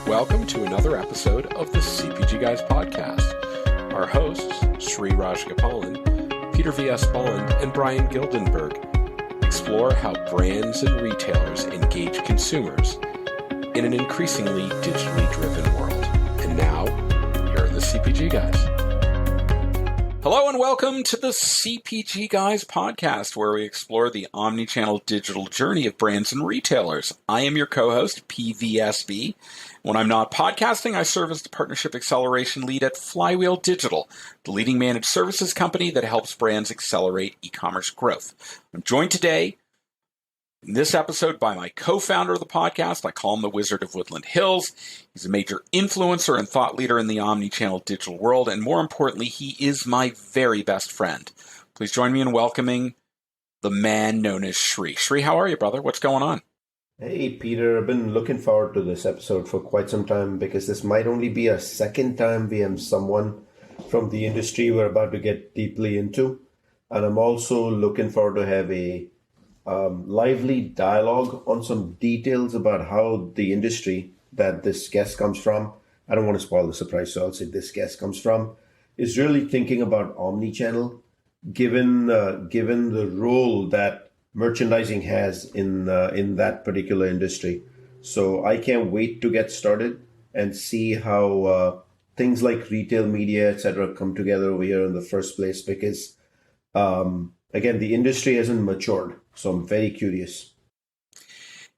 Welcome to another episode of the CPG Guys podcast. Our hosts, Sri Rajgopalan, Peter V.S. Bond, and Brian Gildenberg explore how brands and retailers engage consumers in an increasingly digitally driven world. And now, here are the CPG Guys. Hello and welcome to the CPG Guys podcast, where we explore the omnichannel digital journey of brands and retailers. I am your co-host, PVSB. When I'm not podcasting, I serve as the Partnership Acceleration Lead at Flywheel Digital, the leading managed services company that helps brands accelerate e-commerce growth. I'm joined today in this episode by my co-founder of the podcast. I call him the Wizard of Woodland Hills. He's a major influencer and thought leader in the omnichannel digital world, and more importantly, he is my very best friend. Please join me in welcoming the man known as Sri. Sri, how are you, brother? What's going on? Hey, Peter. I've been looking forward to this episode for quite some time because this might only be our second time we have someone from the industry we're about to get deeply into. And I'm also looking forward to have a lively dialogue on some details about how the industry that this guest comes from, I don't want to spoil the surprise, so I'll say this guest comes from, is really thinking about omnichannel, given the role that merchandising has in that particular industry. So I can't wait to get started and see how things like retail media, etc., come together over here in the first place, because again, the industry hasn't matured. So I'm very curious.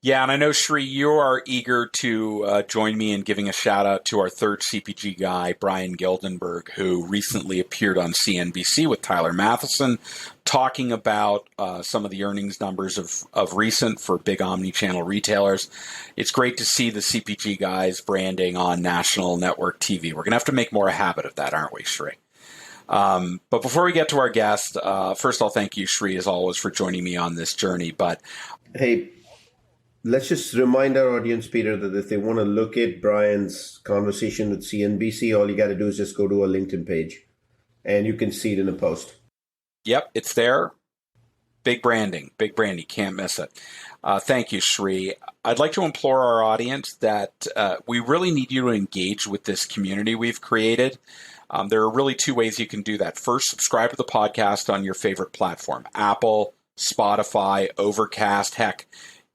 Yeah, and I know, Sri, you are eager to join me in giving a shout out to our third CPG guy, Brian Gildenberg, who recently appeared on CNBC with Tyler Matheson, talking about some of the earnings numbers of recent for big omnichannel retailers. It's great to see the CPG guys branding on national network TV. We're going to have to make more a habit of that, aren't we, Sri? But before we get to our guest, first I'll thank you, Sri, as always, for joining me on this journey. But hey, let's just remind our audience, Peter, that if they want to look at Brian's conversation with CNBC, all you got to do is just go to our LinkedIn page and you can see it in a post. Yep, it's there. Big branding, can't miss it. Thank you, Sri. I'd like to implore our audience that we really need you to engage with this community we've created. There are really two ways you can do that. First, subscribe to the podcast on your favorite platform, Apple, Spotify, Overcast, heck,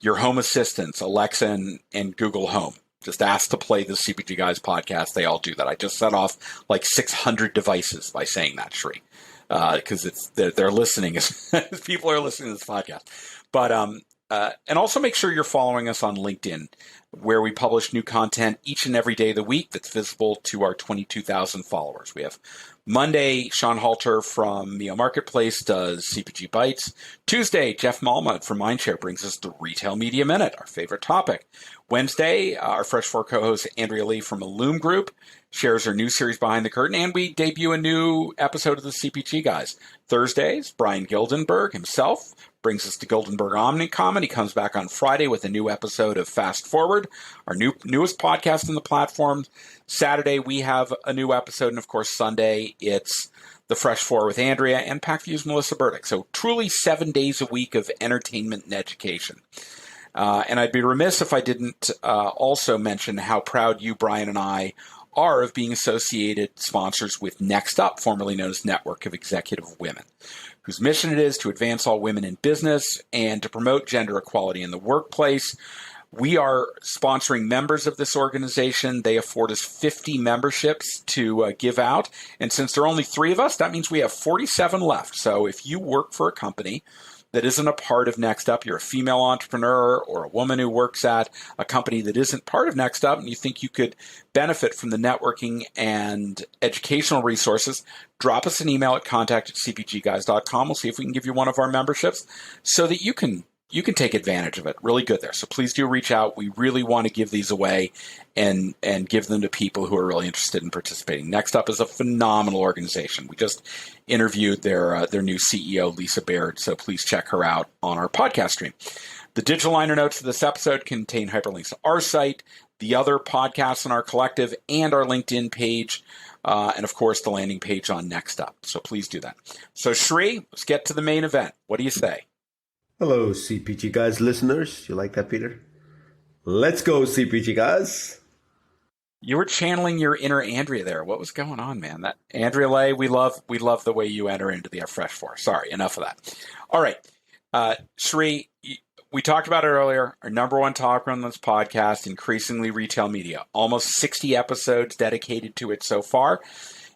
your home assistants, Alexa and Google Home. Just ask to play the CPG Guys podcast. They all do that. I just set off like 600 devices by saying that, Sri, because they're listening as people are listening to this podcast. But and also make sure you're following us on LinkedIn, where we publish new content each and every day of the week that's visible to our 22,000 followers. We have Monday, Sean Halter from Mio Marketplace does CPG Bites. Tuesday, Jeff Malmut from Mindshare brings us the Retail Media Minute, our favorite topic. Wednesday, our Fresh 4 co-host Andrea Lee from Illume Group shares her new series Behind the Curtain, and we debut a new episode of the CPG Guys. Thursdays, Brian Gildenberg himself brings us to Gildenberg Omnicom, and he comes back on Friday with a new episode of Fast Forward, our newest podcast on the platform. Saturday, we have a new episode, and of course, Sunday, it's the Fresh 4 with Andrea and PacView's Melissa Burdick. So truly 7 days a week of entertainment and education. And I'd be remiss if I didn't also mention how proud you, Brian, and I are of being associated sponsors with Next Up, formerly known as Network of Executive Women, whose mission it is to advance all women in business and to promote gender equality in the workplace. We are sponsoring members of this organization. They afford us 50 memberships to give out. And since there are only 3 of us, that means we have 47 left. So if you work for a company that isn't a part of Next Up, you're a female entrepreneur or a woman who works at a company that isn't part of Next Up, and you think you could benefit from the networking and educational resources, drop us an email at contact@cpgguys.com. We'll see if we can give you one of our memberships so that you can take advantage of it. Really good there. So please do reach out. We really want to give these away and give them to people who are really interested in participating. Next Up is a phenomenal organization. We just interviewed their new CEO, Lisa Baird, so please check her out on our podcast stream. The digital liner notes of this episode contain hyperlinks to our site, the other podcasts in our collective, and our LinkedIn page, and of course the landing page on Next Up. So please do that. So Sri, let's get to the main event. What do you say? Hello, CPG Guys listeners. You like that, Peter? Let's go, CPG Guys. You were channeling your inner Andrea there. What was going on, man? That Andrea Lay, we love the way you enter into the Fresh Four. Sorry, enough of that. All right, Sri, we talked about it earlier. Our number one topic on this podcast: increasingly retail media. Almost 60 episodes dedicated to it so far.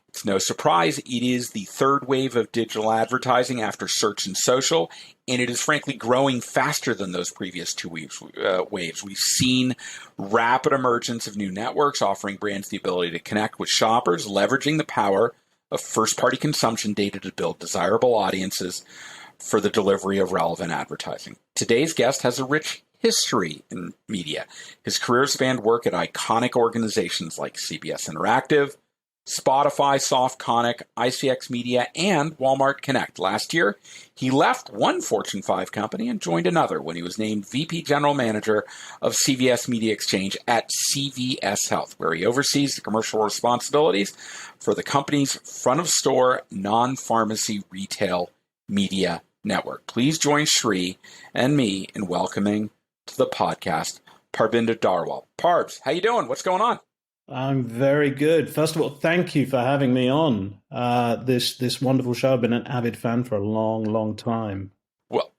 It's no surprise it is the third wave of digital advertising after search and social, and it is frankly growing faster than those previous two waves. We've seen rapid emergence of new networks offering brands the ability to connect with shoppers, leveraging the power of first-party consumption data to build desirable audiences for the delivery of relevant advertising. Today's guest has a rich history in media. His career spanned work at iconic organizations like CBS Interactive, Spotify, Softconic, ICX Media, and Walmart Connect. Last year, he left one Fortune 5 company and joined another when he was named VP General Manager of CVS Media Exchange at CVS Health, where he oversees the commercial responsibilities for the company's front-of-store, non-pharmacy retail media network. Please join Sri and me in welcoming to the podcast Parbinder Dhariwal. Parbs, how you doing? What's going on? I'm very good. First of all, thank you for having me on this wonderful show. I've been an avid fan for a long, long time.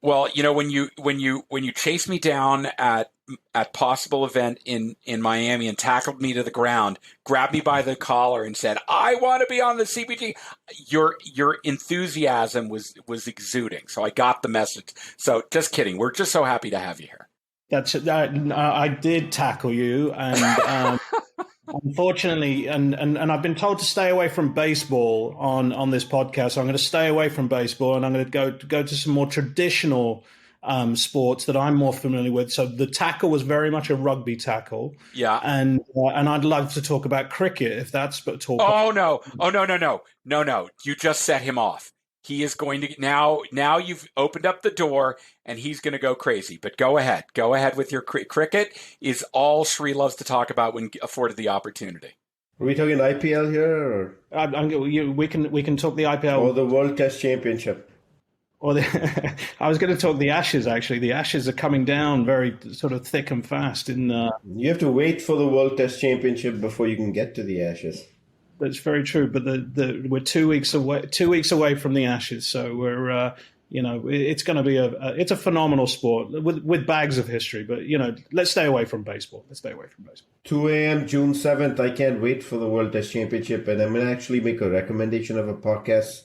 Well, you know, when you chased me down at possible event in Miami and tackled me to the ground, grabbed me by the collar and said, "I want to be on the CBG." Your enthusiasm was exuding. So I got the message. So just kidding. We're just so happy to have you here. I did tackle you, and unfortunately, and I've been told to stay away from baseball on this podcast. So I'm going to stay away from baseball, and I'm going to go to some more traditional sports that I'm more familiar with. So the tackle was very much a rugby tackle. Yeah, and I'd love to talk about cricket if that's but talk. Oh no! You just set him off. He is going to now. You've opened up the door, and he's going to go crazy. But go ahead with your cricket. Is all Sri loves to talk about when afforded the opportunity. Are we talking IPL here, or we can talk the IPL or the World Test Championship? Or I was going to talk the Ashes. Actually, the Ashes are coming down very sort of thick and fast. You have to wait for the World Test Championship before you can get to the Ashes. That's very true, but we're 2 weeks away. 2 weeks away from the Ashes, so we're it's going to be it's a phenomenal sport with bags of history. But let's stay away from baseball. 2 a.m. June 7th. I can't wait for the World Test Championship, and I'm going to actually make a recommendation of a podcast,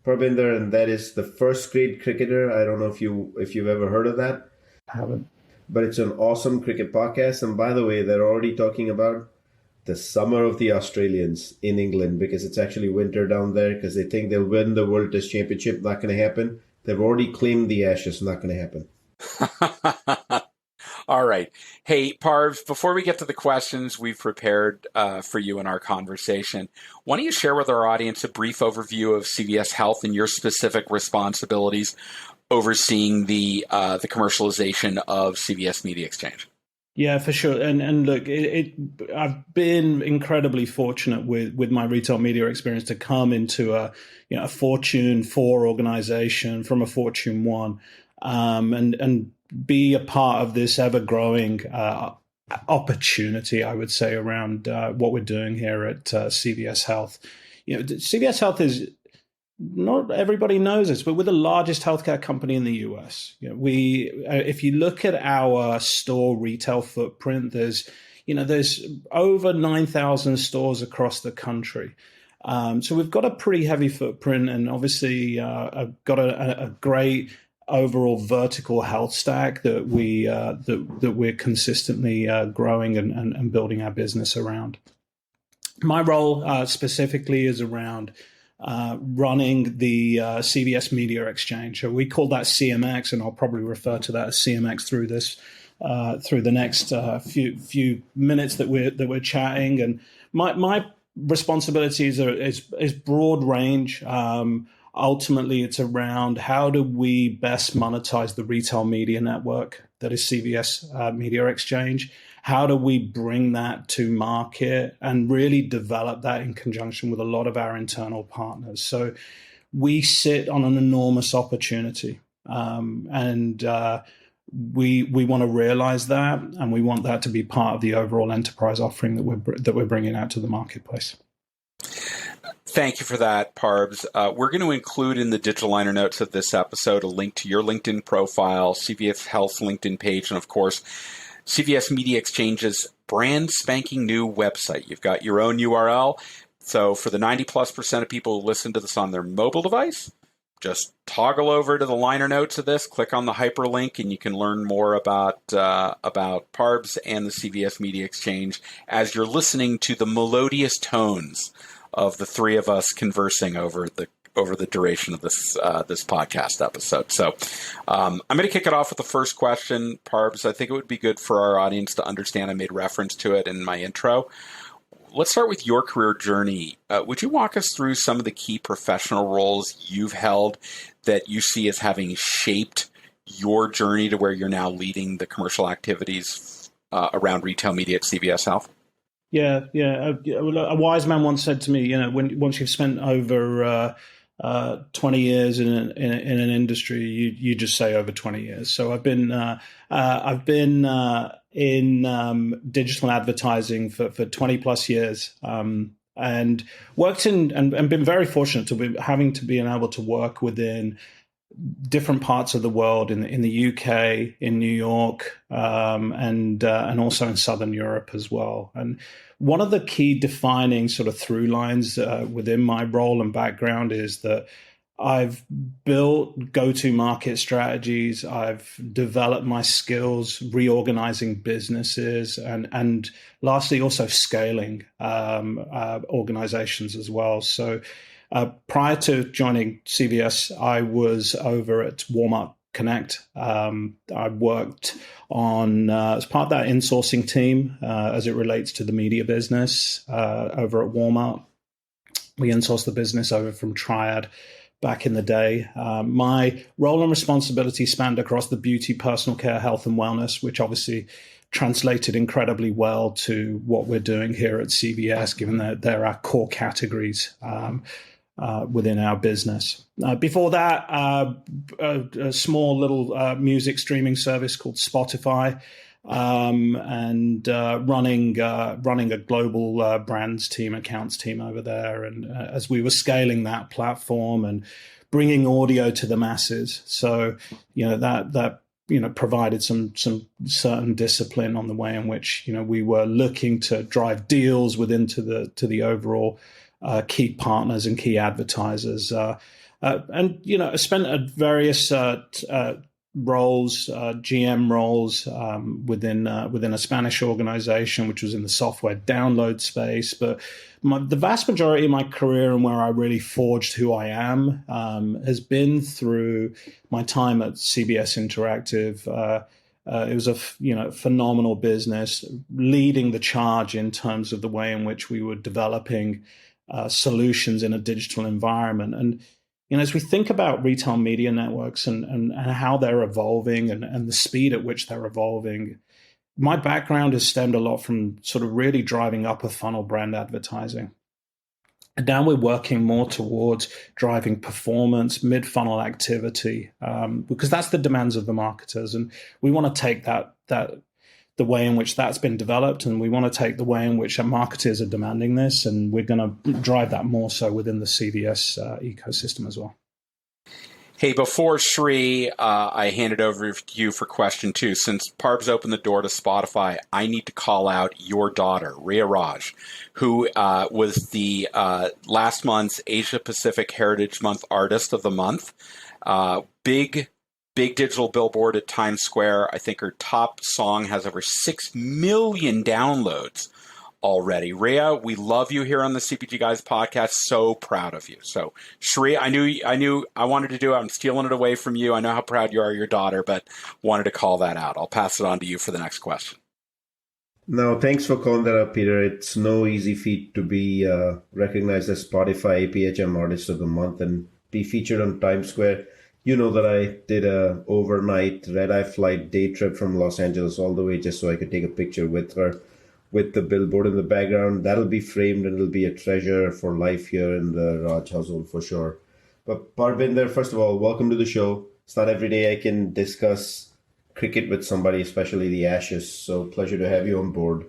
Parbinder, and that is the First Grade Cricketer. I don't know if you've ever heard of that. I haven't, but it's an awesome cricket podcast. And by the way, they're already talking about the summer of the Australians in England, because it's actually winter down there, because they think they'll win the World Test Championship. Not going to happen. They've already claimed the Ashes. Not going to happen. All right. Hey, Parv, before we get to the questions we've prepared for you in our conversation, why don't you share with our audience a brief overview of CVS Health and your specific responsibilities overseeing the commercialization of CVS Media Exchange? Yeah, for sure. And look, I've been incredibly fortunate with my retail media experience to come into a Fortune 4 organization from a Fortune 1, and be a part of this ever growing opportunity, I would say, around what we're doing here at CVS Health. CVS Health is, not everybody knows this, but we're the largest healthcare company in the US. If you look at our store retail footprint, there's over 9,000 stores across the country. So we've got a pretty heavy footprint, and obviously got a great overall vertical health stack that we're consistently growing and building our business around. My role specifically is around running the CVS Media Exchange. So we call that CMX, and I'll probably refer to that as CMX through the next few minutes that we're chatting. And my responsibilities is broad range. Ultimately, it's around how do we best monetize the retail media network that is CVS Media Exchange. How do we bring that to market and really develop that in conjunction with a lot of our internal partners? So we sit on an enormous opportunity. And we want to realize that, and we want that to be part of the overall enterprise offering that we're bringing out to the marketplace. Thank you for that, Parbs. We're going to include in the digital liner notes of this episode a link to your LinkedIn profile, CVS Health's LinkedIn page, and of course, CVS Media Exchange's brand spanking new website. You've got your own URL. So for the 90+% of people who listen to this on their mobile device, just toggle over to the liner notes of this, click on the hyperlink, and you can learn more about Parbs and the CVS Media Exchange as you're listening to the melodious tones of the three of us conversing over the duration of this podcast episode. So I'm going to kick it off with the first question, Parbs. I think it would be good for our audience to understand. I made reference to it in my intro. Let's start with your career journey. Would you walk us through some of the key professional roles you've held that you see as having shaped your journey to where you're now leading the commercial activities around retail media at CVS Health? Yeah. A wise man once said to me, once you've spent over 20 years in an industry, you just say over 20 years. So I've been in digital advertising for 20 plus years, and worked in and been very fortunate to be able to work within different parts of the world in the UK, in New York, and also in Southern Europe as well. And one of the key defining sort of through lines within my role and background is that I've built go-to-market strategies. I've developed my skills reorganizing businesses, and lastly, also scaling organizations as well. So prior to joining CVS, I was over at Walmart Connect. I worked on as part of that insourcing team as it relates to the media business over at Walmart. We insourced the business over from Triad back in the day. My role and responsibility spanned across the beauty, personal care, health, and wellness, which obviously translated incredibly well to what we're doing here at CVS, given that they're our core categories within our business. Before that, a small little music streaming service called Spotify, and running a global brands team, accounts team over there. And as we were scaling that platform and bringing audio to the masses, so that provided some certain discipline on the way in which we were looking to drive deals to the overall key partners and key advertisers. And I spent at various roles, GM roles within a Spanish organization, which was in the software download space. But the vast majority of my career and where I really forged who I am has been through my time at CBS Interactive. It was a phenomenal business, leading the charge in terms of the way in which we were developing solutions in a digital environment. And as we think about retail media networks and how they're evolving and the speed at which they're evolving, my background has stemmed a lot from sort of really driving upper funnel brand advertising. And now we're working more towards driving performance, mid-funnel activity, because that's the demands of the marketers. And we want to take the way in which that's been developed, and we want to take the way in which our marketers are demanding this, and we're going to drive that more so within the CVS ecosystem as well. Hey, before Sri, I hand it over to you for question 2. Since Parbs opened the door to Spotify, I need to call out your daughter, Rhea Raj, who was the last month's Asia Pacific Heritage Month Artist of the Month. Big digital billboard at Times Square. I think her top song has over 6 million downloads already. Rhea, we love you here on the CPG Guys podcast. So proud of you. So Shri, I knew I wanted to do it. I'm stealing it away from you. I know how proud you are of your daughter, but wanted to call that out. I'll pass it on to you for the next question. No, thanks for calling that up, Peter. It's no easy feat to be recognized as Spotify APHM Artist of the Month and be featured on Times Square. You know that I did a overnight red-eye flight day trip from Los Angeles all the way just so I could take a picture with her, with the billboard in the background. That'll be framed and it'll be a treasure for life here in the Raj household for sure. But Parbinder, first of all, welcome to the show. It's not every day I can discuss cricket with somebody, especially the Ashes. So pleasure to have you on board.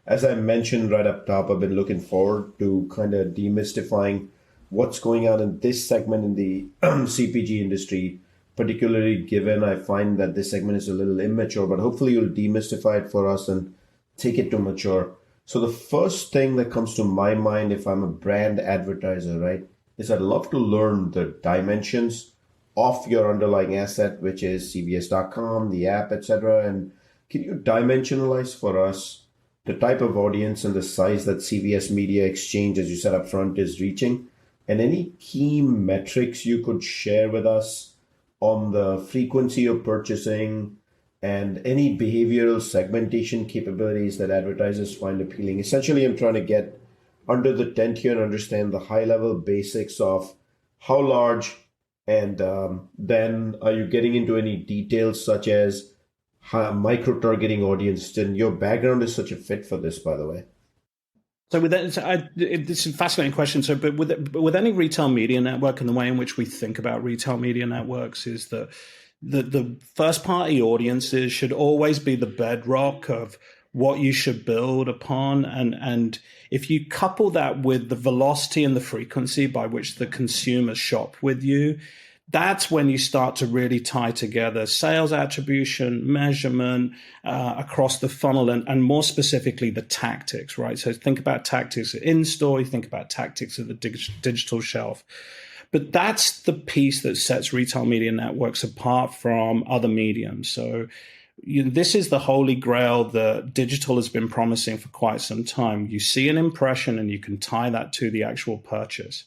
As I mentioned right up top, I've been looking forward to kind of demystifying what's going on in this segment in the CPG industry, particularly given I find that this segment is a little immature, but hopefully you'll demystify it for us and take it to mature. So the first thing that comes to my mind if I'm a brand advertiser, right, is I'd love to learn the dimensions of your underlying asset, which is CVS.com, the app, etc. And can you dimensionalize for us the type of audience and the size that CVS Media Exchange, as you said up front, is reaching? And any key metrics you could share with us on the frequency of purchasing and any behavioral segmentation capabilities that advertisers find appealing. Essentially, I'm trying to get under the tent here and understand the high-level basics of how large, and then are you getting into any details such as micro-targeting audience? And your background is such a fit for this, by the way. So with that, it's a fascinating question. So, but with any retail media network, and the way in which we think about retail media networks is that the first party audiences should always be the bedrock of what you should build upon. And if you couple that with the velocity and the frequency by which the consumers shop with you, that's when you start to really tie together sales attribution, measurement across the funnel, and more specifically, the tactics, right? So think about tactics in store, you think about tactics at the digital shelf. But that's the piece that sets retail media networks apart from other mediums. So this is the holy grail that digital has been promising for quite some time. You see an impression and you can tie that to the actual purchase.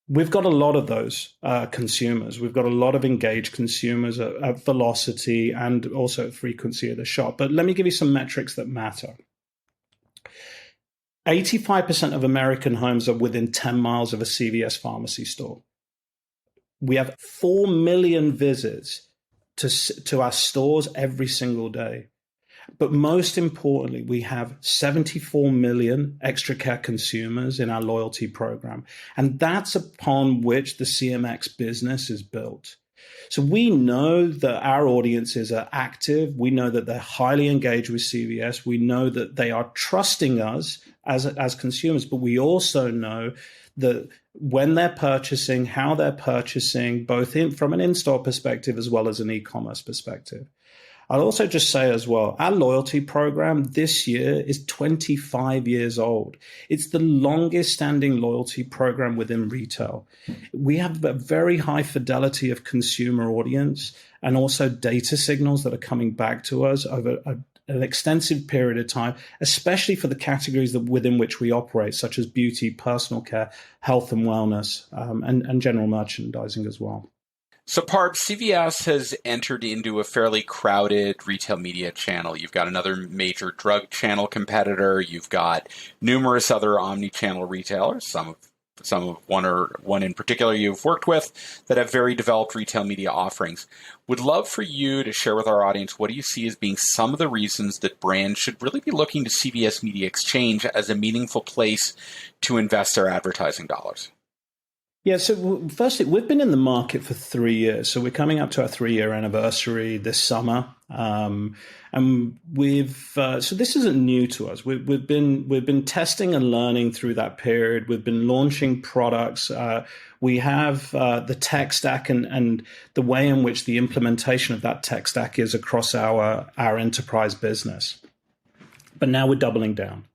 We've got a lot of those consumers. We've got a lot of engaged consumers at velocity and also at frequency of the shop. But let me give you some metrics that matter. 85% of American homes are within 10 miles of a CVS pharmacy store. We have 4 million visits to our stores every single day. But most importantly, we have 74 million extra care consumers in our loyalty program. And that's upon which the CMX business is built. So we know that our audiences are active. We know that they're highly engaged with CVS. We know that they are trusting us as consumers. But we also know that when they're purchasing, how they're purchasing, both from an in-store perspective as well as an e-commerce perspective. I'll also just say as well, our loyalty program this year is 25 years old. It's the longest standing loyalty program within retail. We have a very high fidelity of consumer audience and also data signals that are coming back to us over an extensive period of time, especially for the categories within which we operate, such as beauty, personal care, health and wellness, and general merchandising as well. So Parb, CVS has entered into a fairly crowded retail media channel. You've got another major drug channel competitor. You've got numerous other omnichannel retailers, some of one in particular you've worked with that have very developed retail media offerings. Would love for you to share with our audience what do you see as being some of the reasons that brands should really be looking to CVS Media Exchange as a meaningful place to invest their advertising dollars? Yeah, so firstly, we've been in the market for 3 years. So we're coming up to our 3-year anniversary this summer. And so this isn't new to us. We've been testing and learning through that period. We've been launching products. We have the tech stack and the way in which the implementation of that tech stack is across our enterprise business. But now we're doubling down.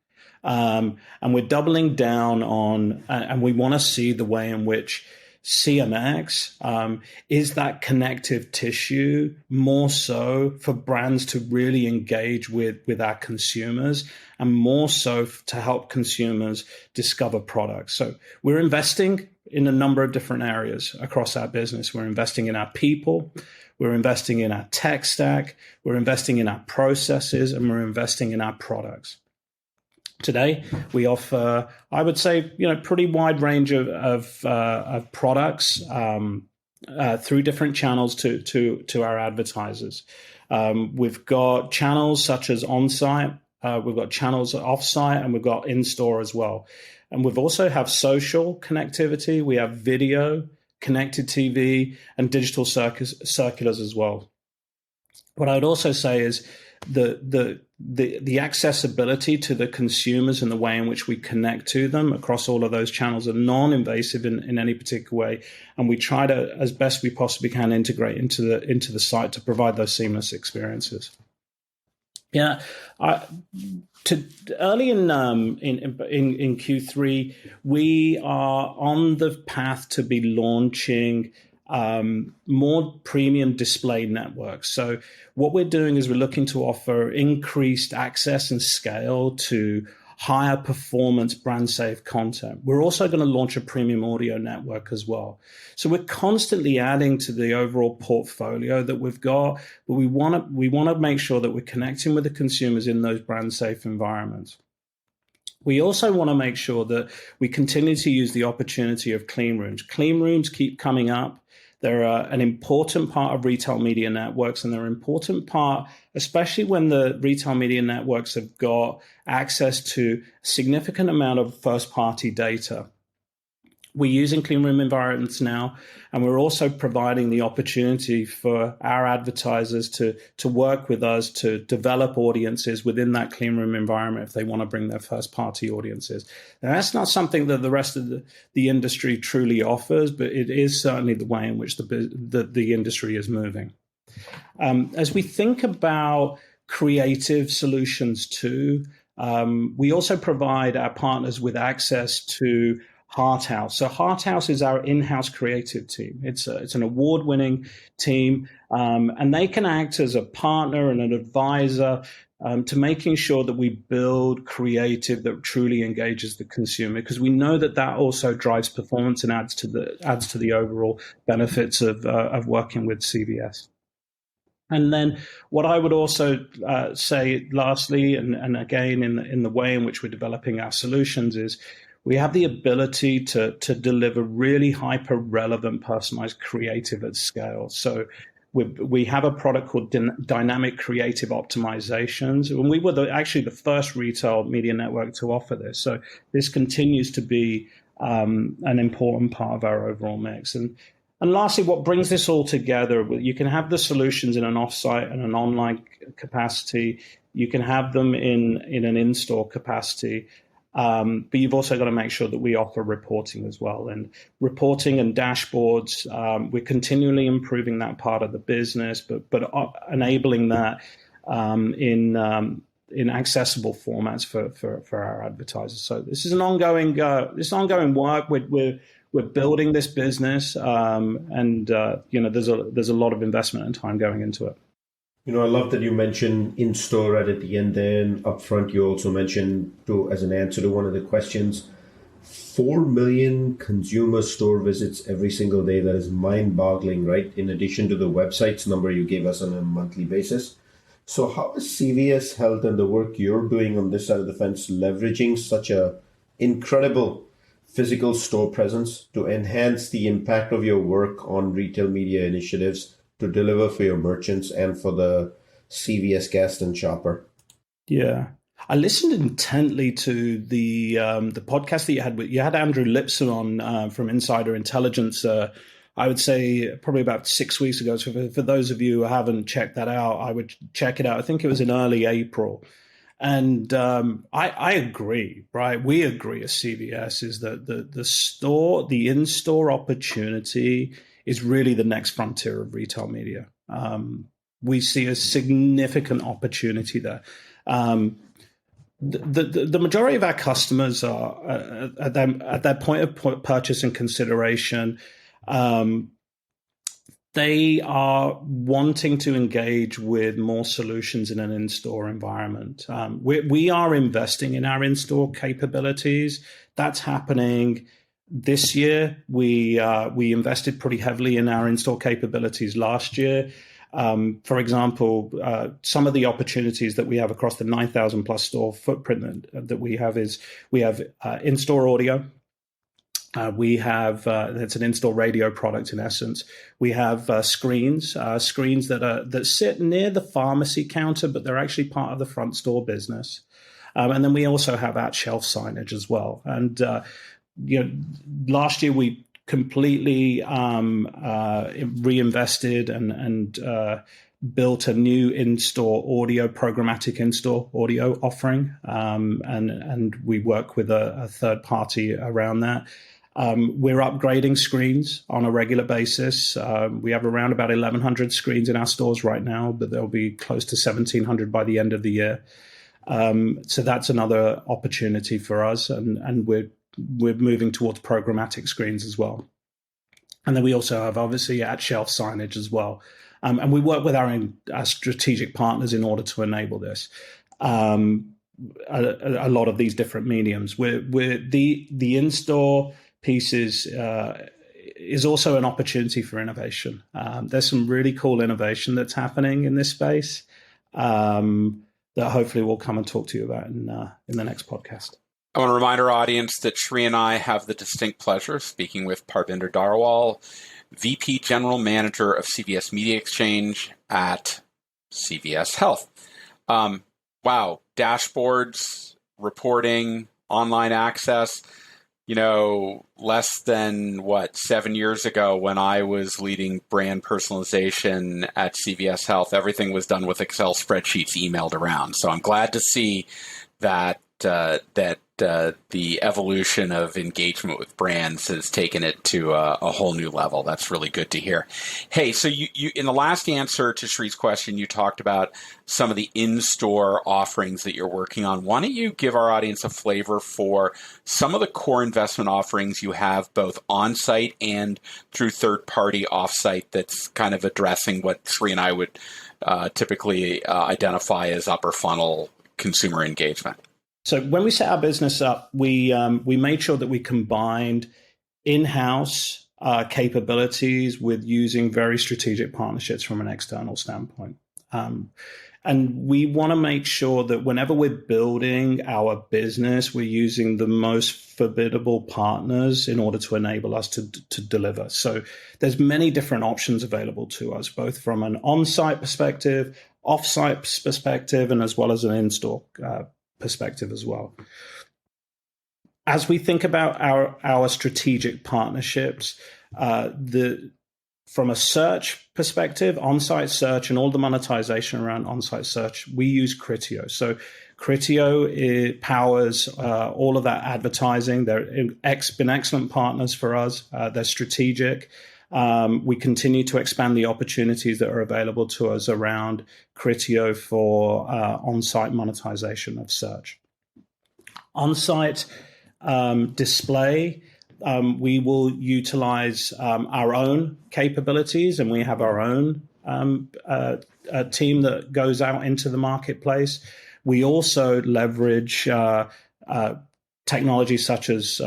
And we're doubling down on, and we want to see the way in which CMX is that connective tissue more so for brands to really engage with our consumers and more so to help consumers discover products. So we're investing in a number of different areas across our business. We're investing in our people. We're investing in our tech stack. We're investing in our processes, and we're investing in our products. Today, we offer, I would say, pretty wide range of products through different channels to our advertisers. We've got channels such as on-site, we've got channels off-site, and we've got in-store as well. And we've also have social connectivity. We have video, connected TV, and digital circulars as well. What I would also say is the accessibility to the consumers and the way in which we connect to them across all of those channels are non-invasive in any particular way, and we try to, as best we possibly can, integrate into the site to provide those seamless experiences. Yeah, early in Q3, we are on the path to be launching more premium display networks. So what we're doing is we're looking to offer increased access and scale to higher performance brand safe content. We're also going to launch a premium audio network as well. So we're constantly adding to the overall portfolio that we've got, but we want to make sure that we're connecting with the consumers in those brand safe environments. We also want to make sure that we continue to use the opportunity of clean rooms. Clean rooms keep coming up. They're an important part of retail media networks, and they're an important part, especially when the retail media networks have got access to a significant amount of first-party data. We're using clean room environments now, and we're also providing the opportunity for our advertisers to work with us to develop audiences within that clean room environment if they want to bring their first-party audiences. Now, that's not something that the rest of the industry truly offers, but it is certainly the way in which the industry is moving. As we think about creative solutions too, we also provide our partners with access to Heart House. So Heart House is our in-house creative team. It's an award-winning team, and they can act as a partner and an advisor to making sure that we build creative that truly engages the consumer, because we know that also drives performance and adds to the overall benefits of working with CVS. And then what I would also say lastly, and again in the way in which we're developing our solutions, is we have the ability to deliver really hyper-relevant, personalized creative at scale. So we have a product called Dynamic Creative Optimizations, and we were actually the first retail media network to offer this. So this continues to be an important part of our overall mix. And lastly, what brings this all together, you can have the solutions in an offsite and an online capacity. You can have them in an in-store capacity. But you've also got to make sure that we offer reporting as well. And reporting and dashboards, we're continually improving that part of the business, but enabling that in accessible formats for our advertisers. So this is an ongoing work. We're building this business, and there's a lot of investment and time going into it. I love that you mentioned in-store right at the end there, and up front you also mentioned, as an answer to one of the questions, 4 million consumer store visits every single day. That is mind-boggling, right? In addition to the websites number you gave us on a monthly basis. So how is CVS Health and the work you're doing on this side of the fence leveraging such a incredible physical store presence to enhance the impact of your work on retail media initiatives to deliver for your merchants and for the CVS guest and shopper? Yeah, I listened intently to the podcast that you had Andrew Lipson on from Insider Intelligence. I would say probably about 6 weeks ago. So for those of you who haven't checked that out, I would check it out. I think it was in early April. And I agree, right? We agree as CVS is that the in-store opportunity is really the next frontier of retail media. We see a significant opportunity there. The majority of our customers are at their point of purchase and consideration. They are wanting to engage with more solutions in an in-store environment. We are investing in our in-store capabilities. That's happening this year. We invested pretty heavily in our in-store capabilities last year. For example, some of the opportunities that we have across the 9,000 plus store footprint that we have is we have in-store audio. We have it's an in-store radio product in essence. We have screens that sit near the pharmacy counter, but they're actually part of the front store business. And then we also have at-shelf signage as well. And last year we completely reinvested and built a new in-store audio, programmatic in-store audio offering, and we work with a third party around that. We're upgrading screens on a regular basis. We have around about 1,100 screens in our stores right now, but there'll be close to 1,700 by the end of the year. So that's another opportunity for us, and we're moving towards programmatic screens as well. And then we also have obviously at shelf signage as well. And we work with our strategic partners in order to enable this. A lot of these different mediums. We're the in-store pieces is also an opportunity for innovation. There's some really cool innovation that's happening in this space that hopefully we'll come and talk to you about in the next podcast. I want to remind our audience that Sri and I have the distinct pleasure of speaking with Parbinder Dhariwal, VP General Manager of CVS Media Exchange at CVS Health. Wow, dashboards, reporting, online access. Less than 7 years ago when I was leading brand personalization at CVS Health, everything was done with Excel spreadsheets emailed around. So I'm glad to see that the evolution of engagement with brands has taken it to a whole new level. That's really good to hear. Hey, so you in the last answer to Shree's question, you talked about some of the in-store offerings that you're working on. Why don't you give our audience a flavor for some of the core investment offerings you have both on-site and through third-party off-site that's kind of addressing what Shree and I would typically identify as upper funnel consumer engagement? So when we set our business up, we made sure that we combined in-house capabilities with using very strategic partnerships from an external standpoint. And we want to make sure that whenever we're building our business, we're using the most formidable partners in order to enable us to deliver. So there's many different options available to us, both from an on-site perspective, off-site perspective, and as well as an in-store perspective as well. As we think about our strategic partnerships, from a search perspective, on-site search and all the monetization around on-site search, we use Criteo. So Criteo powers all of that advertising. They've been excellent partners for us. They're strategic. We continue to expand the opportunities that are available to us around Criteo for on-site monetization of search. On-site display, we will utilize our own capabilities, and we have our own team that goes out into the marketplace. We also leverage technology such as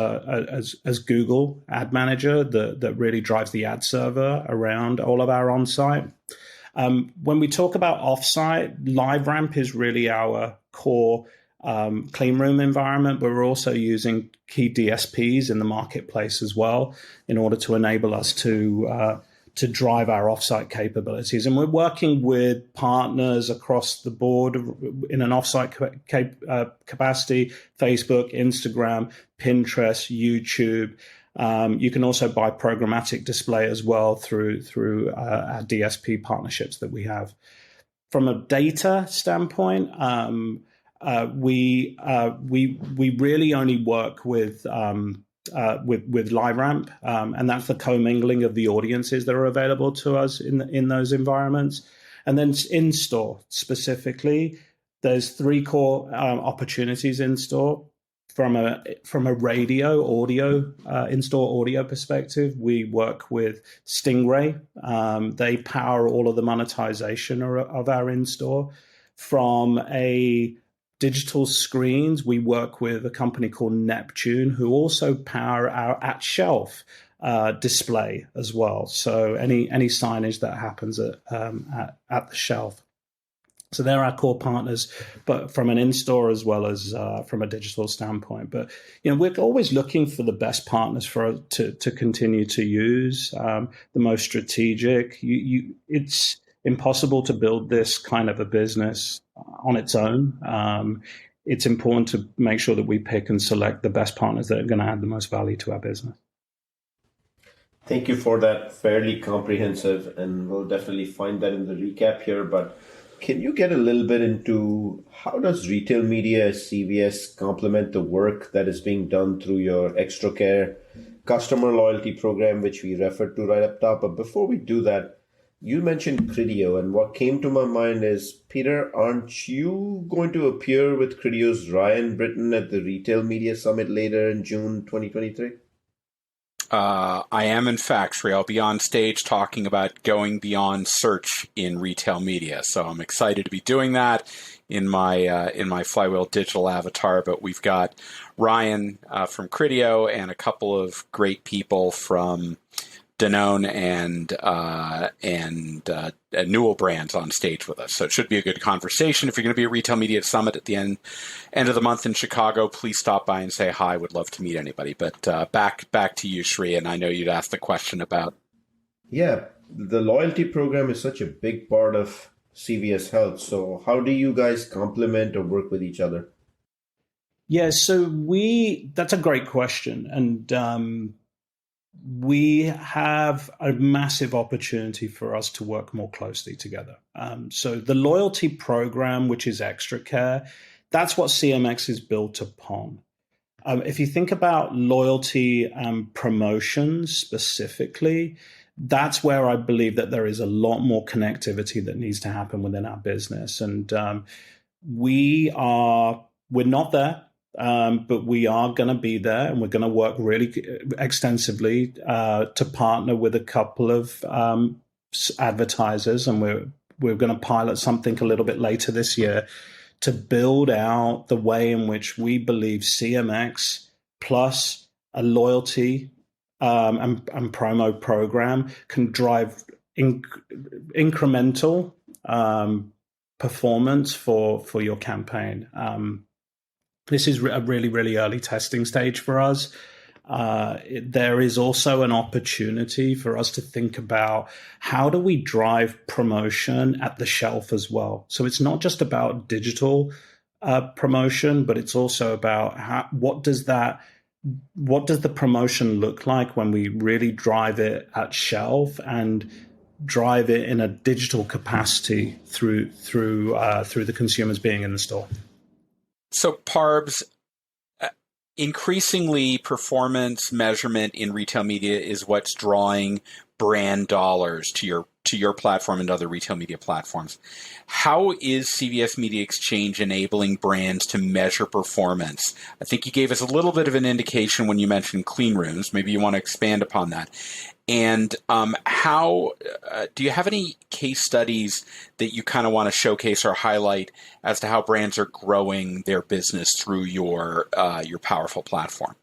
Google Ad Manager that really drives the ad server around all of our on-site. When we talk about off-site, LiveRamp is really our core clean room environment, but we're also using key DSPs in the marketplace as well in order to enable us to drive our offsite capabilities. And we're working with partners across the board in an offsite capacity: Facebook, Instagram, Pinterest, YouTube. You can also buy programmatic display as well through our DSP partnerships that we have. From a data standpoint, we really only work with LiveRamp, and that's the commingling of the audiences that are available to us in those environments. And then in store specifically, there's three core opportunities in store. From a radio audio in-store audio perspective, we work with Stingray. They power all of the monetization of our in-store. From a digital screens, we work with a company called Neptune, who also power our at-shelf display as well. So any signage that happens at the shelf. So they're our core partners, but from an in-store as well as from a digital standpoint. But we're always looking for the best partners to continue to use, the most strategic. It's impossible to build this kind of a business on its own. It's important to make sure that we pick and select the best partners that are going to add the most value to our business. Thank you for that, fairly comprehensive, and we'll definitely find that in the recap here. But can you get a little bit into how does retail media as CVS complement the work that is being done through your Extra Care customer loyalty program, which we referred to right up top? But before we do that, you mentioned Criteo, and what came to my mind is, Peter, aren't you going to appear with Criteo's Ryan Britton at the Retail Media Summit later in June 2023? I am, in fact, Sri. I'll be on stage talking about going beyond search in retail media. So I'm excited to be doing that in my Flywheel digital avatar. But we've got Ryan from Criteo and a couple of great people from Danone and Newell Brands on stage with us. So it should be a good conversation. If you're going to be at Retail Media Summit at the end of the month in Chicago, please stop by and say hi. Would love to meet anybody. But back to you, Sri. And I know you'd asked the question about. Yeah, the loyalty program is such a big part of CVS Health. So how do you guys complement or work with each other? Yeah, so that's a great question. And we have a massive opportunity for us to work more closely together. So the loyalty program, which is Extra Care, that's what CMX is built upon. If you think about loyalty and promotions specifically, that's where I believe that there is a lot more connectivity that needs to happen within our business. And we're not there. But we are going to be there, and we're going to work really extensively to partner with a couple of advertisers, and we're going to pilot something a little bit later this year to build out the way in which we believe CMX plus a loyalty and promo program can drive incremental performance for your campaign. This is a really, really early testing stage for us. There is also an opportunity for us to think about how do we drive promotion at the shelf as well. So it's not just about digital promotion, but it's also about what does the promotion look like when we really drive it at shelf and drive it in a digital capacity through the consumers being in the store. So, Parbs, increasingly performance measurement in retail media is what's drawing brand dollars to your platform and other retail media platforms. How is CVS Media Exchange enabling brands to measure performance? I think you gave us a little bit of an indication when you mentioned clean rooms. Maybe you want to expand upon that. And how do you have any case studies that you kind of want to showcase or highlight as to how brands are growing their business through your powerful platform?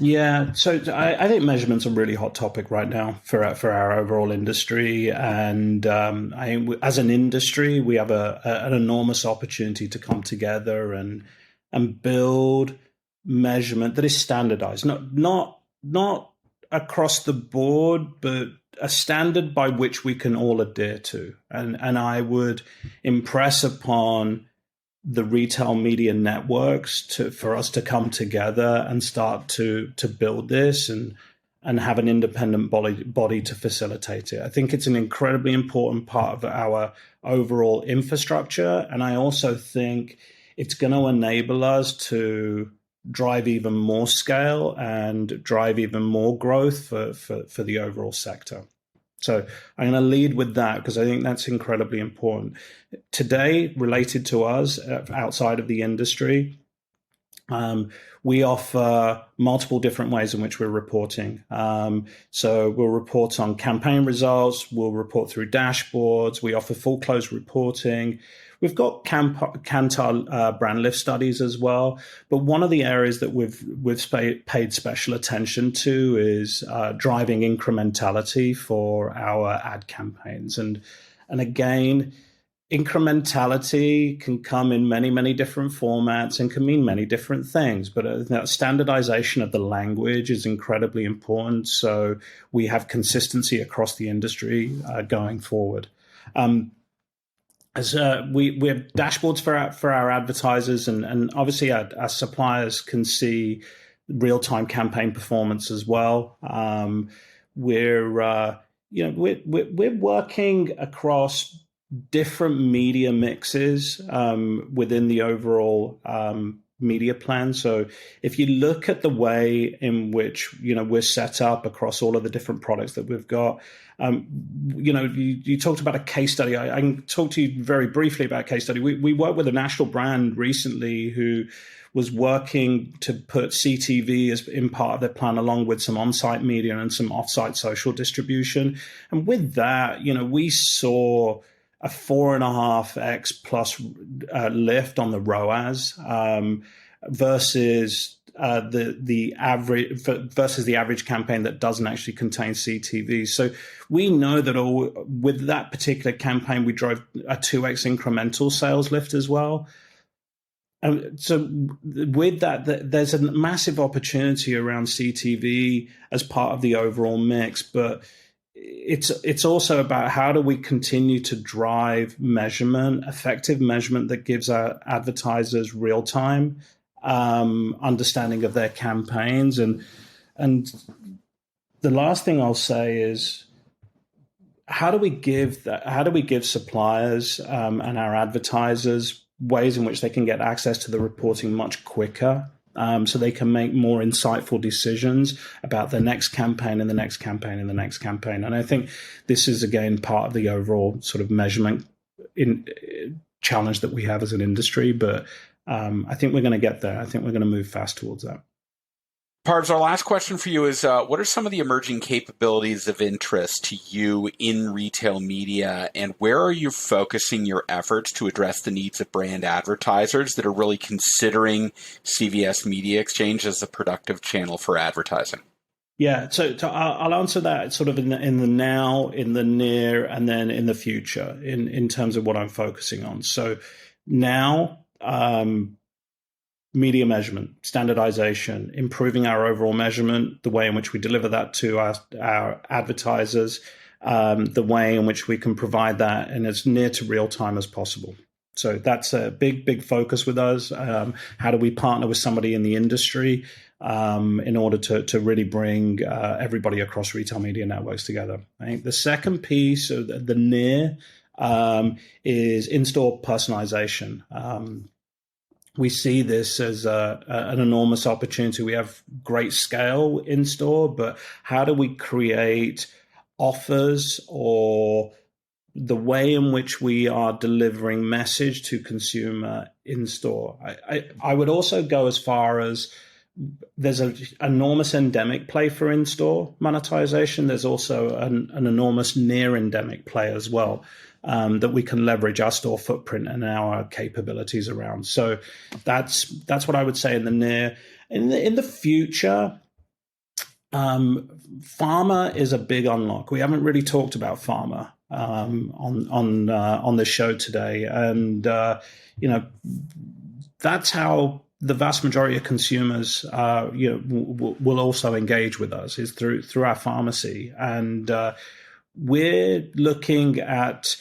Yeah, so I think measurement's a really hot topic right now for our overall industry, and as an industry, we have an enormous opportunity to come together and build measurement that is standardized, not across the board, but a standard by which we can all adhere to. And I would impress upon the retail media networks for us to come together and start to build this and have an independent body to facilitate it. I think it's an incredibly important part of our overall infrastructure. And I also think it's going to enable us to drive even more scale and drive even more growth for the overall sector. So I'm going to lead with that because I think that's incredibly important. Today, related to us outside of the industry, we offer multiple different ways in which we're reporting. So we'll report on campaign results. We'll report through dashboards. We offer full close reporting. We've got Kantar brand lift studies as well. But one of the areas that we've paid special attention to is driving incrementality for our ad campaigns. And again, incrementality can come in many, many different formats and can mean many different things. But standardization of the language is incredibly important. So we have consistency across the industry going forward. As we have dashboards for our advertisers, and obviously our suppliers can see real-time campaign performance as well. we're working across different media mixes within the overall media plan. So if you look at the way in which we're set up across all of the different products that we've got, you talked about a case study. I can talk to you very briefly about a case study. We worked with a national brand recently who was working to put CTV as in part of their plan, along with some on-site media and some off-site social distribution. And with that, we saw a 4.5x plus lift on the ROAS versus the average campaign that doesn't actually contain CTV. So we know that with that particular campaign, we drove a 2x incremental sales lift as well. So with that, there's a massive opportunity around CTV as part of the overall mix, but it's also about how do we continue to drive effective measurement that gives our advertisers real-time understanding of their campaigns. And the last thing I'll say is, how do we give suppliers and our advertisers ways in which they can get access to the reporting much quicker, so they can make more insightful decisions about the next campaign and the next campaign and the next campaign. And I think this is, again, part of the overall sort of measurement challenge that we have as an industry. But I think we're going to get there. I think we're going to move fast towards that. Parbs, our last question for you is, what are some of the emerging capabilities of interest to you in retail media, and where are you focusing your efforts to address the needs of brand advertisers that are really considering CVS Media Exchange as a productive channel for advertising? Yeah, so I'll answer that sort of in the now, in the near, and then in the future in terms of what I'm focusing on. So now, media measurement, standardization, improving our overall measurement, the way in which we deliver that to our advertisers, the way in which we can provide that in as near to real time as possible. So that's a big focus with us. How do we partner with somebody in the industry in order to really bring everybody across retail media networks together? I think the second piece of the near is in-store personalization. We see this as an enormous opportunity. We have great scale in store, but how do we create offers or the way in which we are delivering message to consumer in store? I would also go as far as there's an enormous endemic play for in-store monetization. There's also an enormous near endemic play as well. That we can leverage our store footprint and our capabilities around. So that's what I would say in the near. In the future, pharma is a big unlock. We haven't really talked about pharma on the show today, and that's how the vast majority of consumers will also engage with us, is through our pharmacy. And we're looking at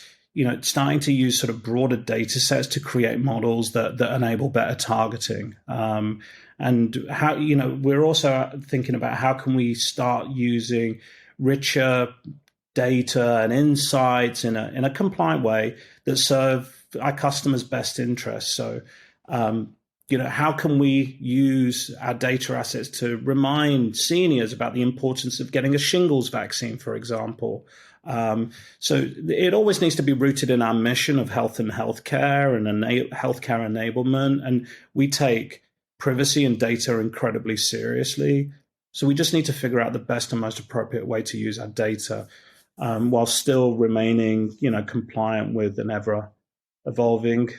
starting to use sort of broader data sets to create models that enable better targeting. And how, we're also thinking about how can we start using richer data and insights in a compliant way that serve our customers' best interests. So, how can we use our data assets to remind seniors about the importance of getting a shingles vaccine, for example? So it always needs to be rooted in our mission of health and healthcare and healthcare enablement. And we take privacy and data incredibly seriously. So we just need to figure out the best and most appropriate way to use our data while still remaining, compliant with an ever evolving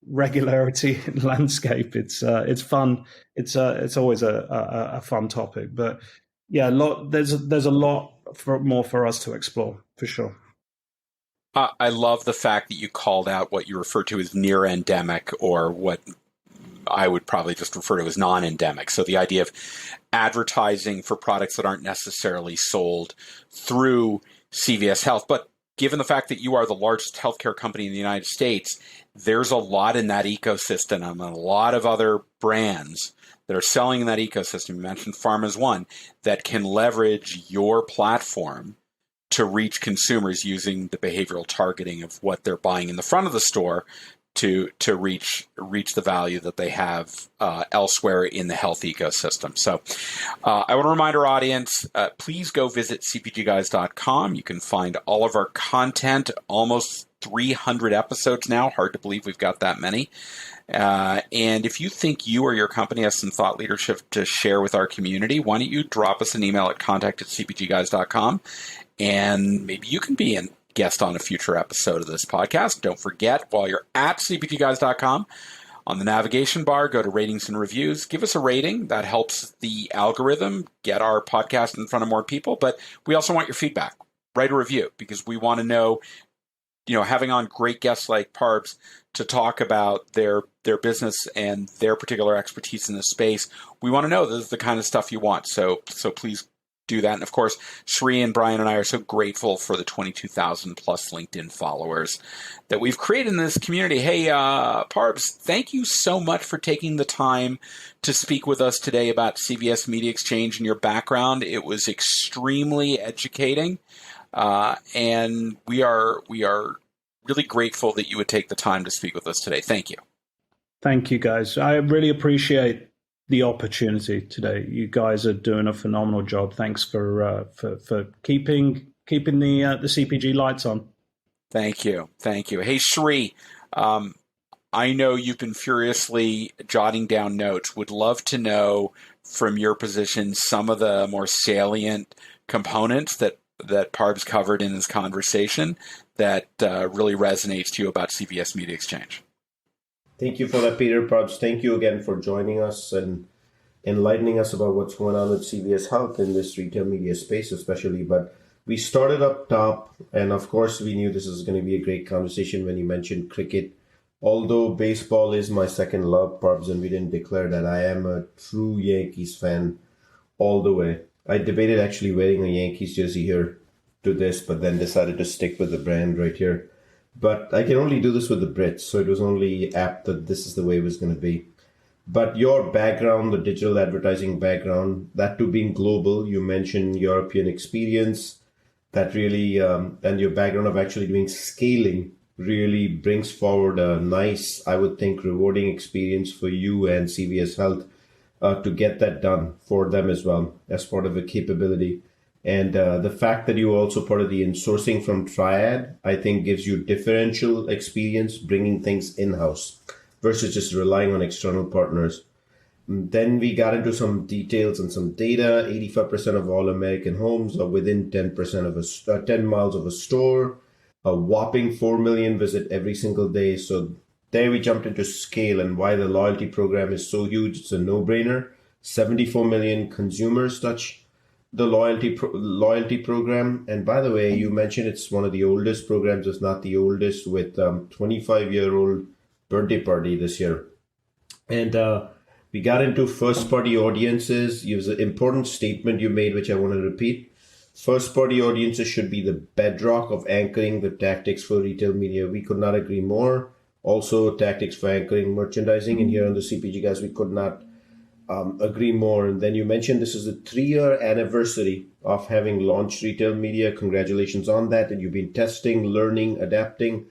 regularity landscape. It's fun. It's always a fun topic, but yeah, there's a lot more for us to explore, for sure. I love the fact that you called out what you refer to as near endemic, or what I would probably just refer to as non-endemic. So the idea of advertising for products that aren't necessarily sold through CVS Health, but given the fact that you are the largest healthcare company in the United States, there's a lot in that ecosystem and a lot of other brands that are selling in that ecosystem. You mentioned Pharma's one that can leverage your platform to reach consumers using the behavioral targeting of what they're buying in the front of the store to reach the value that they have elsewhere in the health ecosystem. So I want to remind our audience, please go visit cpgguys.com. You can find all of our content, almost 300 episodes now. Hard to believe we've got that many. And if you think you or your company has some thought leadership to share with our community, why don't you drop us an email at contact@cpgguys.com, and maybe you can be a guest on a future episode of this podcast. Don't forget, while you're at cpgguys.com, on the navigation bar, go to ratings and reviews. Give us a rating. That helps the algorithm get our podcast in front of more people. But we also want your feedback. Write a review, because we want to know, having on great guests like Parbs to talk about their business and their particular expertise in this space. We want to know this is the kind of stuff you want. So please do that. And of course, Sri and Brian and I are so grateful for the 22,000 plus LinkedIn followers that we've created in this community. Hey, Parbs, thank you so much for taking the time to speak with us today about CVS Media Exchange and your background. It was extremely educating. And we are really grateful that you would take the time to speak with us today. Thank you. Thank you, guys. I really appreciate the opportunity today. You guys are doing a phenomenal job. Thanks for keeping the CPG lights on. Thank you. Hey, Sri, I know you've been furiously jotting down notes. Would love to know from your position some of the more salient components that Parbs covered in this conversation that really resonates to you about CVS Media Exchange. Thank you for that, Peter. Parbs, thank you again for joining us and enlightening us about what's going on with CVS Health in this retail media space especially. But we started up top, and of course we knew this was going to be a great conversation when you mentioned cricket. Although baseball is my second love, Parbs, and we didn't declare that, I am a true Yankees fan all the way. I debated actually wearing a Yankees jersey here to this, but then decided to stick with the brand right here. But I can only do this with the Brits, so it was only apt that this is the way it was going to be. But your background, the digital advertising background, that too being global, you mentioned European experience, that really, and your background of actually doing scaling really brings forward a nice, I would think, rewarding experience for you and CVS Health to get that done for them as well as part of a capability. And the fact that you are also part of the insourcing from Triad, I think gives you differential experience bringing things in-house versus just relying on external partners. Then we got into some details and some data. 85% of all American homes are within 10% of 10 miles of a store. A whopping 4 million visit every single day. So there we jumped into scale and why the loyalty program is so huge. It's a no-brainer. 74 million consumers touch the loyalty program. And by the way, you mentioned it's one of the oldest programs, if not the oldest, with 25-year-old birthday party this year. And we got into first-party audiences. It was an important statement you made, which I want to repeat. First-party audiences should be the bedrock of anchoring the tactics for retail media. We could not agree more. Also, tactics for anchoring merchandising. And here on the CPG Guys, we could not agree more. And then you mentioned this is the 3-year anniversary of having launched retail media. Congratulations on that. And you've been testing, learning, adapting,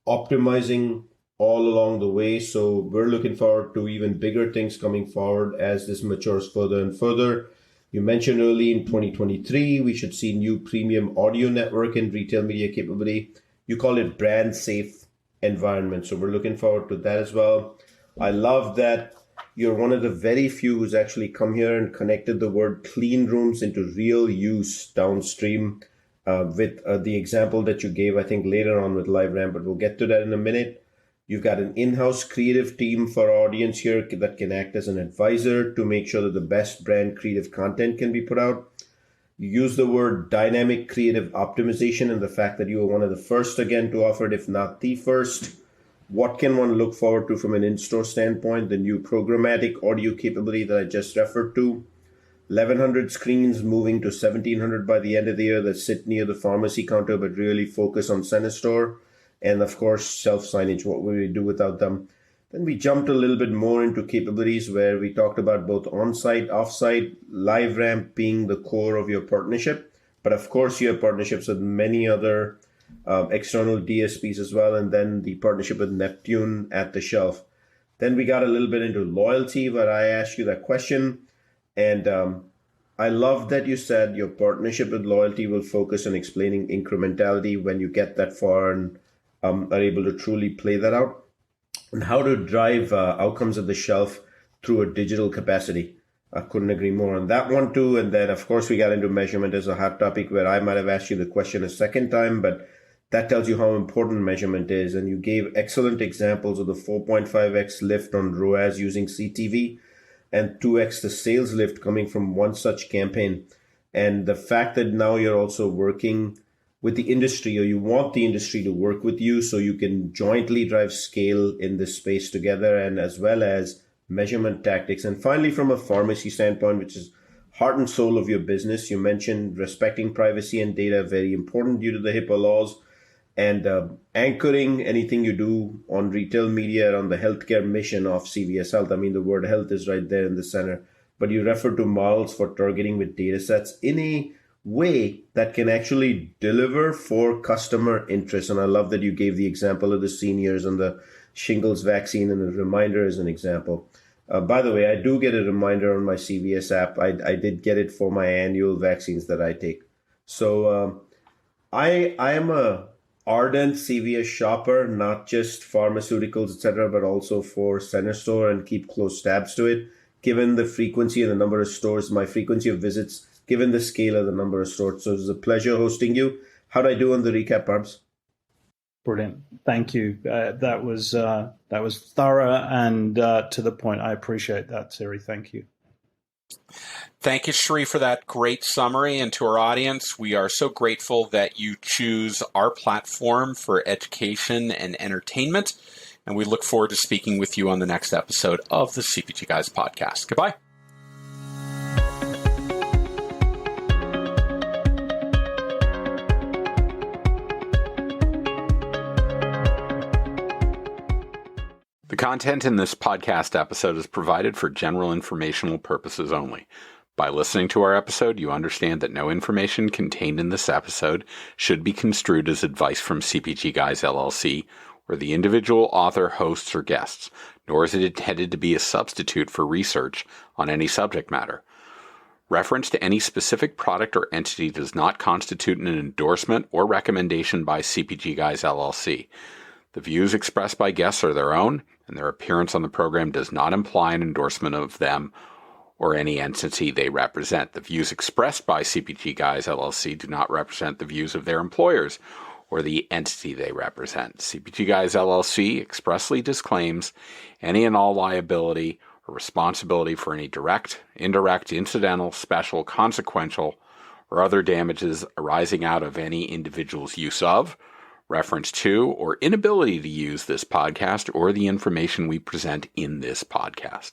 optimizing all along the way. So we're looking forward to even bigger things coming forward as this matures further and further. You mentioned early in 2023, we should see new premium audio network and retail media capability. You call it brand safe environment. So we're looking forward to that as well. I love that you're one of the very few who's actually come here and connected the word clean rooms into real use downstream with the example that you gave, I think, later on with LiveRamp, but we'll get to that in a minute. You've got an in-house creative team for our audience here that can act as an advisor to make sure that the best brand creative content can be put out. You use the word dynamic creative optimization and the fact that you were one of the first again to offer it, if not the first. What can one look forward to from an in-store standpoint? The new programmatic audio capability that I just referred to. 1,100 screens moving to 1,700 by the end of the year that sit near the pharmacy counter but really focus on center store. And of course, shelf signage, what would we do without them? Then we jumped a little bit more into capabilities where we talked about both on-site, off-site, live ramp being the core of your partnership. But of course, you have partnerships with many other external DSPs as well. And then the partnership with Neptune at the shelf. Then we got a little bit into loyalty, where I asked you that question. And I love that you said your partnership with loyalty will focus on explaining incrementality when you get that far and are able to truly play that out, and how to drive outcomes at the shelf through a digital capacity. I couldn't agree more on that one too. And then, of course, we got into measurement as a hot topic, where I might have asked you the question a second time, but that tells you how important measurement is. And you gave excellent examples of the 4.5x lift on ROAS using CTV and 2x the sales lift coming from one such campaign. And the fact that now you're also working with the industry, or you want the industry to work with you so you can jointly drive scale in this space together, and as well as measurement tactics. And finally, from a pharmacy standpoint, which is heart and soul of your business, you mentioned respecting privacy and data, very important due to the HIPAA laws, and anchoring anything you do on retail media on the healthcare mission of CVS Health. I mean, the word health is right there in the center, but you refer to models for targeting with data sets in a way that can actually deliver for customer interest. And I love that you gave the example of the seniors and the shingles vaccine and the reminder as an example. By the way, I do get a reminder on my CVS app. I did get it for my annual vaccines that I take. So I am a ardent CVS shopper, not just pharmaceuticals, etc., but also for center store, and keep close tabs to it. Given the frequency and the number of stores, my frequency of visits, given the scale of the number of stores. So it was a pleasure hosting you. How'd I do on the recap, Parbs? Brilliant. Thank you. That was thorough and to the point. I appreciate that, Siri. Thank you. Thank you, Shri, for that great summary. And to our audience, we are so grateful that you choose our platform for education and entertainment. And we look forward to speaking with you on the next episode of the CPG Guys podcast. Goodbye. The content in this podcast episode is provided for general informational purposes only. By listening to our episode, you understand that no information contained in this episode should be construed as advice from CPG Guys LLC or the individual author, hosts, or guests, nor is it intended to be a substitute for research on any subject matter. Reference to any specific product or entity does not constitute an endorsement or recommendation by CPG Guys LLC. The views expressed by guests are their own, and their appearance on the program does not imply an endorsement of them or any entity they represent. The views expressed by CPG Guys LLC do not represent the views of their employers or the entity they represent. CPG Guys LLC expressly disclaims any and all liability or responsibility for any direct, indirect, incidental, special, consequential, or other damages arising out of any individual's use of, reference to, or inability to use this podcast or the information we present in this podcast.